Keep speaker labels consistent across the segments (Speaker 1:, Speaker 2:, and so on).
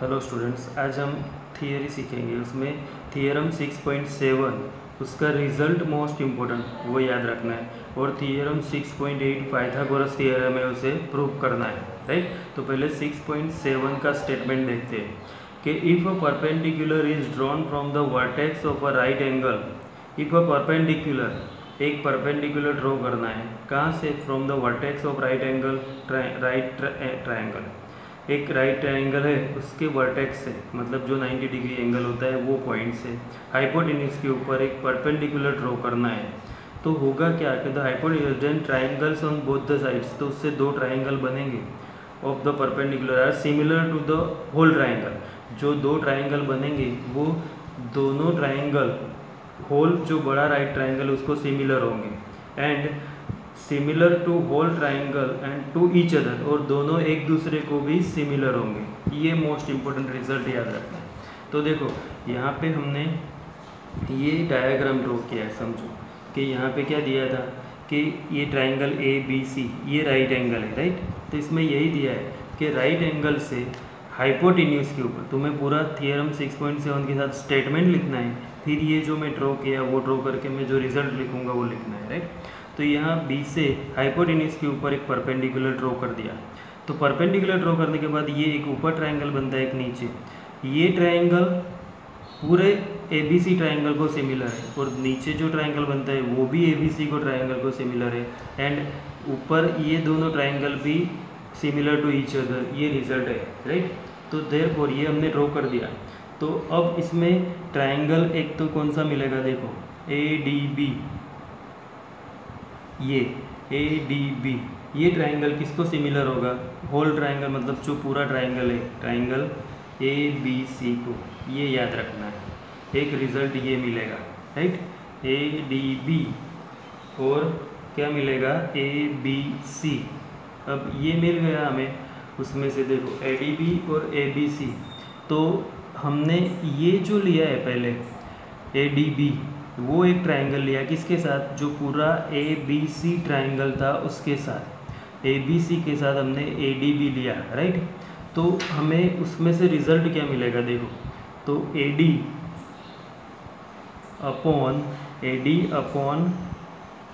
Speaker 1: Hello students, आज हम theory सीखेंगे। उसमें थियरम 6.7 उसका रिजल्ट मोस्ट इम्पोर्टेंट वो याद रखना है, और थियरम 6.8 पाइथागोरस थियरम है, उसे प्रूव करना है। राइट, तो पहले 6.7 का स्टेटमेंट देखते हैं कि if a perpendicular is drawn from the vertex of a right angle. If a perpendicular, एक परपेंडिकुलर ड्रॉ करना है, कहाँ से? From the vertex of right angle, right triangle. एक राइट ट्रायंगल है, उसके वर्टेक्स से, मतलब जो 90 डिग्री एंगल होता है वो पॉइंट से हाइपोटेन्यूज के ऊपर एक परपेंडिकुलर ड्रॉ करना है। तो होगा क्या कि the hypotenuse then triangles on both the sides, तो उससे दो ट्रायंगल बनेंगे of the perpendicular are similar to the whole triangle. जो दो ट्रायंगल बनेंगे वो दोनों ट्रायंगल, होल जो बड़ा राइट ट्रायंगल उसको सिमिलर होंगे, and similar to whole triangle and to each other, और दोनों एक दूसरे को भी सिमिलर होंगे। ये मोस्ट इम्पोर्टेंट रिजल्ट याद रखना है। तो देखो यहाँ पे हमने ये डायग्राम ड्रॉ किया है। समझो कि यहाँ पे क्या दिया था कि ये ट्राइंगल ए बी सी, ये राइट एंगल है। राइट, तो इसमें यही दिया है कि राइट एंगल से हाइपोटेन्यूज के ऊपर तुम्हें पूरा थियरम 6.7 के साथ स्टेटमेंट लिखना है। फिर ये जो मैं ड्रॉ किया वो ड्रॉ करके मैं जो रिजल्ट लिखूँगा वो लिखना है। राइट, तो यहाँ बी से हाइपोटेन्यूज के ऊपर एक परपेंडिकुलर ड्रॉ कर दिया। तो परपेंडिकुलर ड्रॉ करने के बाद ये एक ऊपर ट्रायंगल बनता है, एक नीचे। ये ट्रायंगल पूरे ABC ट्रायंगल को सिमिलर है, और नीचे जो ट्रायंगल बनता है वो भी ABC को ट्रायंगल को सिमिलर है, एंड ऊपर ये दोनों ट्रायंगल भी सिमिलर टू ईच अदर। ये रिजल्ट है। राइट, तो देयरफॉर ये हमने ड्रॉ कर दिया। तो अब इसमें ट्रायंगल एक तो कौन सा मिलेगा, देखो ADB, ये ADB, ये ट्रायंगल किसको सिमिलर होगा? होल ट्रायंगल, मतलब जो पूरा ट्रायंगल है, ट्रायंगल ABC को। ये याद रखना है, एक रिजल्ट ये मिलेगा। राइट, ADB और क्या मिलेगा? ABC। अब ये मिल गया हमें, उसमें से देखो ADB और ABC। तो हमने ये जो लिया है पहले ADB, वो एक ट्रायंगल लिया किसके साथ? जो पूरा ABC ट्रायंगल था उसके साथ, ABC के साथ हमने ADB लिया। राइट, तो हमें उसमें से रिजल्ट क्या मिलेगा देखो, तो AD अपॉन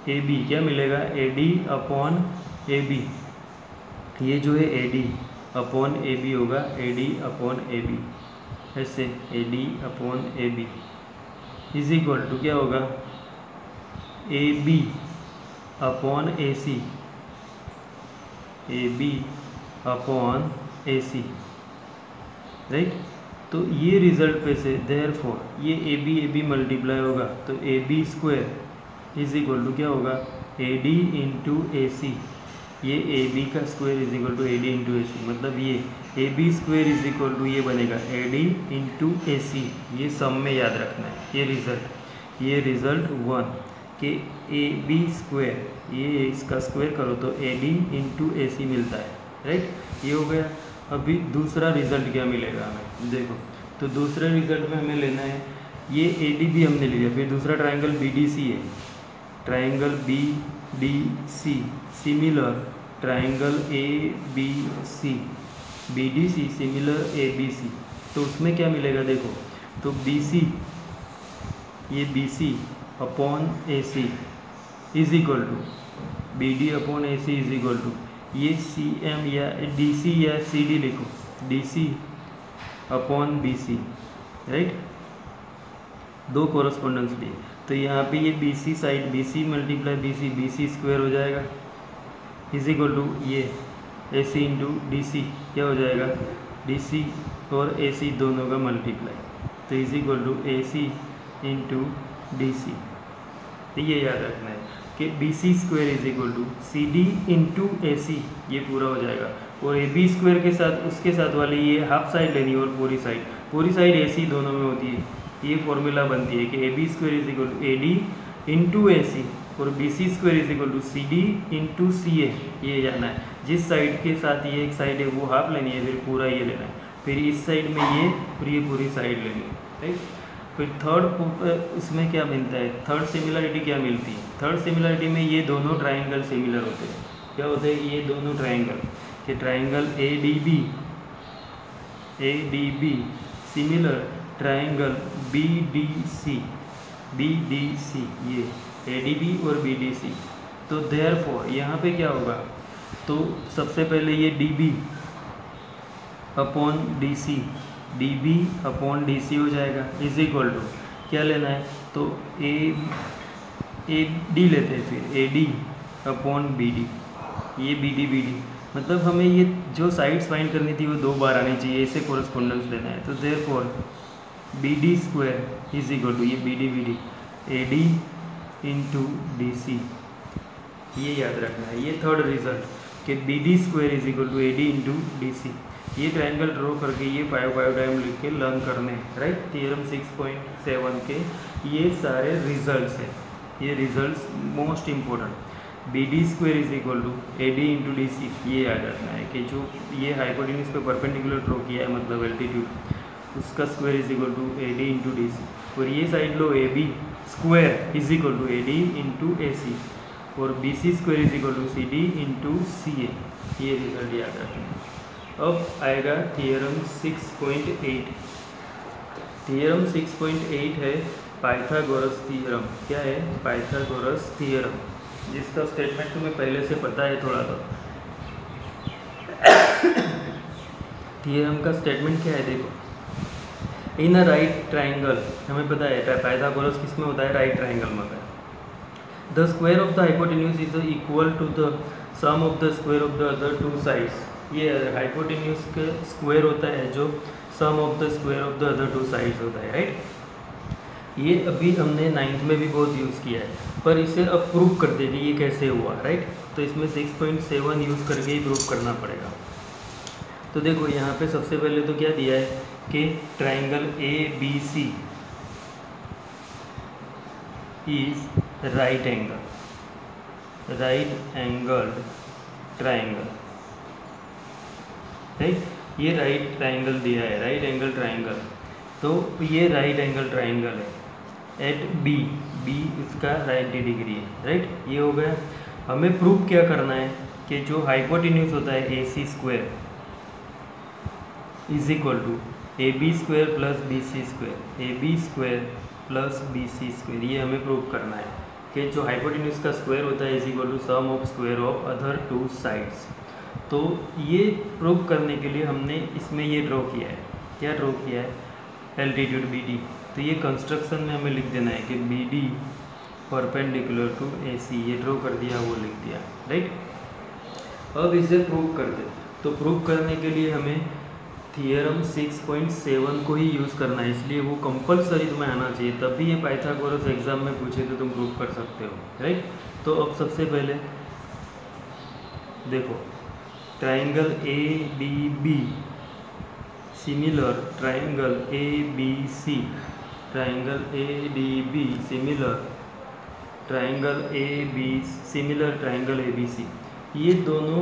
Speaker 1: AB क्या मिलेगा? AD अपॉन AB, ये जो है AD अपॉन AB होगा, AD अपॉन AB, ऐसे AD upon AB is equal to क्या होगा? AB upon AC, AB upon AC। Right, तो ये रिजल्ट पे से देयरफॉर ये AB मल्टीप्लाई होगा, तो AB square is equal to क्या होगा? AD into AC। ये AB का square is equal to AD into AC, मतलब ये AB square is equal to ये बनेगा AD इंटू AC। ये सम में याद रखना है ये रिजल्ट 1 कि AB स्क्वायर, ये इसका स्क्वायर करो तो AD इंटू AC मिलता है। राइट, ये हो गया। अभी दूसरा रिजल्ट क्या मिलेगा हमें, देखो। तो दूसरे रिजल्ट में हमें लेना है, ये ADB हमने लिया, फिर दूसरा ट्रायंगल BDC है, triangle BDC similar triangle ABC, BDC similar ABC। तो उसमें क्या मिलेगा देखो, तो BC, ये BC upon AC is equal to BD upon AC is equal to ये CM या DC या CD लिखो, DC अपॉन BC। राइट, दो कोरस्पोंडेंस लिए, तो यहाँ पे ये BC side, BC multiply BC square हो जाएगा, इज इक्वल टू ये AC इंटू DC क्या हो जाएगा? DC और AC दोनों का मल्टीप्लाई, तो is equal to AC into DC। तो ये याद रखना है कि BC square is equal to CD into AC, ये पूरा हो जाएगा। और AB स्क्वायर के साथ उसके साथ वाली ये हाफ साइड लेनी है, और पूरी साइड AC दोनों में होती है। ये फॉर्मूला बनती है कि AB square is equal to AD into AC, और BC square is equal to CD into CA। ये जाना है, जिस साइड के साथ ये एक साइड है वो हाफ लेनी है, फिर पूरा ये लेना है, फिर इस साइड में ये पूरी साइड लेनी है। राइट, फिर थर्ड इसमें क्या मिलता है? थर्ड सिमिलरिटी क्या मिलती है? थर्ड सिमिलरिटी में ये दोनों ट्रायंगल सिमिलर होते हैं। क्या होते हैं ये दोनों ट्रायंगल? कि triangle ADB ADB similar triangle BDC ये ADB और BDC। तो देयरफॉर यहाँ पे क्या होगा, तो सबसे पहले ये DB अपॉन DC हो जाएगा, इज इक्वल टू क्या लेना है, तो AD लेते हैं, फिर AD अपॉन BD, ये BD मतलब हमें ये जो साइड्स फाइंड करनी थी वो 2 बार आनी चाहिए, इसे कोरस्पोंडेंस लेना है। तो therefore BD square is equal to ये BD AD इंटू DC, ये याद रखना है। ये थर्ड रिजल्ट कि BD square is equal to AD into DC। ये ट्रायंगल ड्रॉ करके ये 5 टाइम लिख के लर्न करने, राइट। थियरम 6.7 के ये सारे रिजल्ट्स हैं, ये results most important. BD square is equal to AD into DC, ये याद रखना है कि जो ये हाइपोटेन्यूज पे परपेंडिकुलर ड्रॉ किया है, मतलब एल्टीट्यूड, उसका square is equal to AD into DC। और ये साइड लो AB square is equal to AD into AC, और BC square is equal to CD into CA, ये रिजल्ट याद रखना है। अब आएगा थियरम 6.8। थियरम 6.8 है पाइथागोरस थ्योरम। क्या है? पाइथागोरस थ्योरम, जिसका स्टेटमेंट तुम्हें पहले से पता है थोड़ा तो। थ्योरम का स्टेटमेंट क्या है, देखो। इन अ राइट ट्राइंगल, हमें पता है पाइथागोरस किस में होता है, राइट ट्राइंगल में होता है। The square of the hypotenuse is equal to the sum of the square of the other 2 sides. ये हाइपोटेन्यूज का स्क्वायर होता है जो sum of the square of the other 2 sides होता है, राइट। ये अभी हमने 9th में भी बहुत यूज़ किया है, पर इसे अब प्रूव कर देंगे ये कैसे हुआ, राइट। तो इसमें 6.7 यूज़ करके ही प्रूव करना पड़ेगा। तो देखो यहाँ पे सबसे पहले तो क्या दिया है कि triangle ABC is right angled triangle, right. ये राइट ट्राइंगल दिया है, राइट एंगल ट्राइंगल। तो ये राइट एंगल ट्राइंगल है एट B इसका 90 डिग्री है, राइट। ये हो गया। हमें प्रूव क्या करना है कि जो हाइपोटेन्यूज होता है AC square is equal to AB square plus BC square, AB square plus BC square, ये हमें प्रूव करना है कि जो हाइपोटेन्यूज का स्क्वायर होता है is equal to sum of square of other 2 sides. तो ये प्रूव करने के लिए हमने इसमें ये ड्रॉ किया है, क्या ड्रॉ किया है, एल्टीट्यूड BD। तो ये कंस्ट्रक्शन में हमें लिख देना है कि BD परपेंडिकुलर टू AC, ये ड्रॉ कर दिया, वो लिख दिया, राइट। अब इसे प्रूव करते, तो प्रूव करने के लिए हमें थियरम 6.7 को ही यूज़ करना है, इसलिए वो कंपलसरी तुम्हें आना चाहिए, तभी ये पाइथागोरस एग्जाम में पूछे तो तुम प्रूव कर सकते हो, राइट। तो अब सबसे पहले देखो triangle ADB similar triangle ABC, triangle ADB similar triangle similar triangle ABC, ये दोनों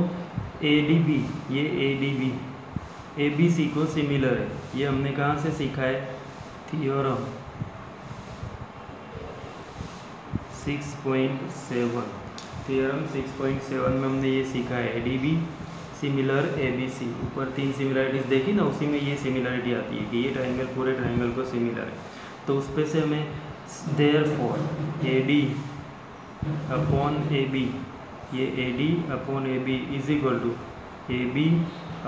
Speaker 1: ADB, ये ADB ABC को सिमिलर है। ये हमने कहाँ से सीखा है, थियोरम 6.7। थियोरम 6.7 में हमने ये सीखा है ADB सिमिलर ABC। ऊपर 3 सिमिलरिटीज़ देखी ना, उसी में ये सिमिलरिटी आती है कि ये ट्राइंगल पूरे ट्राइंगल को सिमिलर है। तो उस पे से हमें देयरफॉर AD अपॉन AB, ये AD upon AB is equal to AB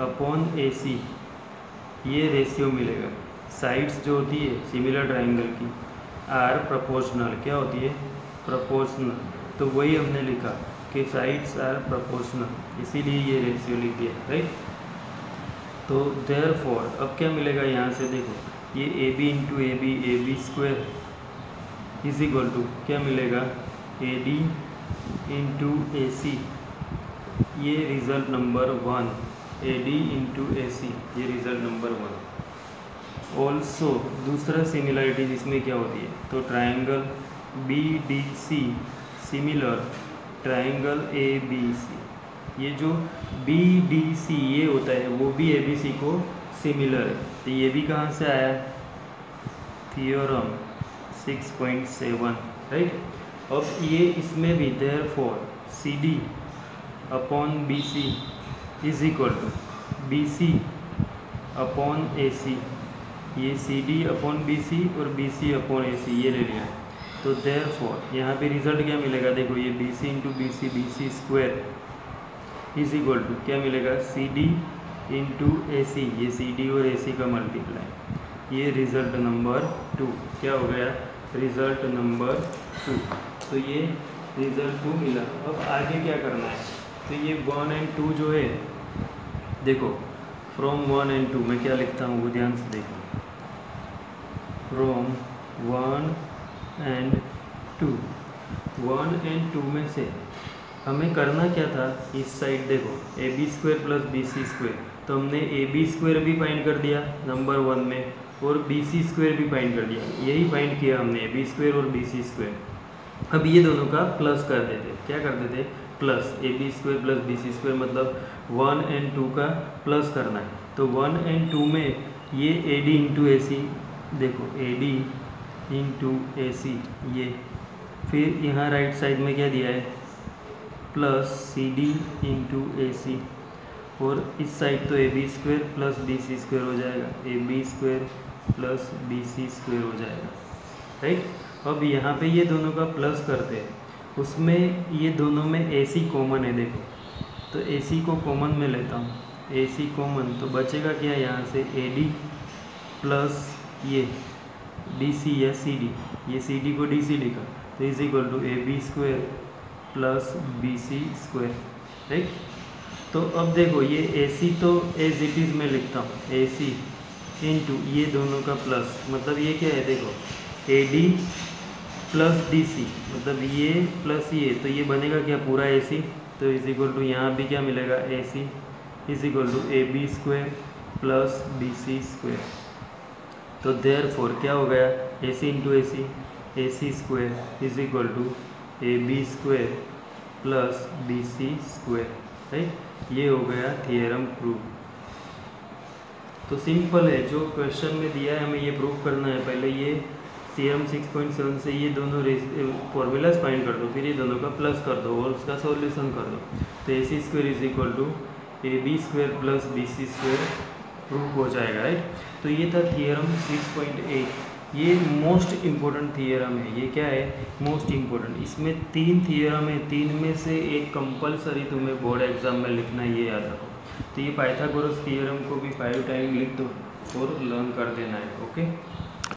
Speaker 1: upon AC, ये रेशियो मिलेगा। साइड्स जो होती है सिमिलर ट्राइंगल की आर प्रोपोर्शनल, क्या होती है, प्रोपोर्शनल। तो वही हमने लिखा कि साइड्स आर प्रोपोर्शनल, इसीलिए ये रेशियो लिख दिया, राइट। तो देयरफॉर अब क्या मिलेगा यहाँ से, देखो ये AB into AB square is equal to क्या मिलेगा, AD इंटू AC, ये रिजल्ट नंबर 1, AD इंटू AC, ये रिजल्ट नंबर 1। ऑल्सो दूसरा सिमिलरिटी इसमें क्या होती है, तो triangle BDC similar triangle ABC, ये जो BDC ये होता है वो भी ABC को सिमिलर है। तो ये भी कहाँ से आया, थियोरम 6.7, राइट। अब ये इसमें भी therefore CD upon BC is equal to BC upon A C, ये C D upon B C और B C upon A C ये ले लिया। तो देयरफॉर यहाँ पे रिजल्ट क्या मिलेगा, देखो ये B C into B C square is equal to क्या मिलेगा, सी डी इंटू ए सी, ये सी डी और ए सी का मल्टीप्लाई, ये रिज़ल्ट नंबर 2 क्या हो गया, रिज़ल्ट नंबर 2। तो ये रिज़ल्ट 2 मिला। अब आगे क्या करना है, तो ये 1 एंड 2 जो है, देखो फ्रॉम 1 एंड 2 मैं क्या लिखता हूँ वो ध्यान से देखो, फ्रॉम 1 एंड 2, 1 एंड 2 में से हमें करना क्या था, इस साइड देखो A B square plus B C square, तो हमने ए बी स्क्वायर भी फाइंड कर दिया नंबर 1 में और बी सी स्क्वायर भी फाइंड कर दिया, यही फाइंड किया हमने ए बी स्क्वायर और बी सी स्क्वायर। अब ये दोनों का प्लस कर देते, क्या कर देते, plus A B square plus B C square, मतलब 1 एंड 2 का प्लस करना है। तो 1 एंड 2 में ये ए डी इंटू ए सी, देखो A D into A C ये, फिर यहाँ राइट साइड में क्या दिया है, plus C D into A C, और इस साइड तो A B square plus B C square हो जाएगा, A B square plus B C square हो जाएगा, राइट। अब यहाँ पे ये दोनों का प्लस करते हैं, उसमें ये दोनों में ए सी कॉमन है, देखो तो ए सी को कॉमन में लेता हूँ, ए सी कॉमन, तो बचेगा क्या यहाँ से, ए डी प्लस ये डी सी या सी डी, ये सी डी को डी सी लिखा, तो is equal to A B square plus B C square, right. तो अब देखो ये ए सी तो एज इट इज़ में लिखता हूँ, ए सी इंटू ये दोनों का प्लस, मतलब ये क्या है, देखो A D plus D C, मतलब ये प्लस ये, तो ये बनेगा क्या, पूरा ए सी, तो इज इक्वल टू यहाँ भी क्या मिलेगा, A C is equal to A B square plus B C square. तो देयरफॉर क्या हो गया, A C into A C square is equal to A B square plus B C square, right. ये हो गया थियरम प्रूव। तो simple है, जो क्वेश्चन में दिया है हमें ये प्रूव करना है, पहले ये थियरम 6.7 से ये दोनों फॉर्मूलाज फाइंड कर दो, फिर ये दोनों का प्लस कर दो और उसका सॉल्यूशन कर दो, तो A C square is equal to A B square plus B C square prove हो जाएगा, राइट। तो ये था थियरम 6.8। ये मोस्ट इम्पोर्टेंट थियरम है, ये क्या है, मोस्ट इम्पोर्टेंट। इसमें 3 थियरम है, 3 में से एक कंपलसरी तुम्हें बोर्ड एग्जाम में लिखना है, ये याद रखो। तो ये पाइथागोरस थियरम को भी 5 टाइम लिख दो और लर्न कर देना है, ओके।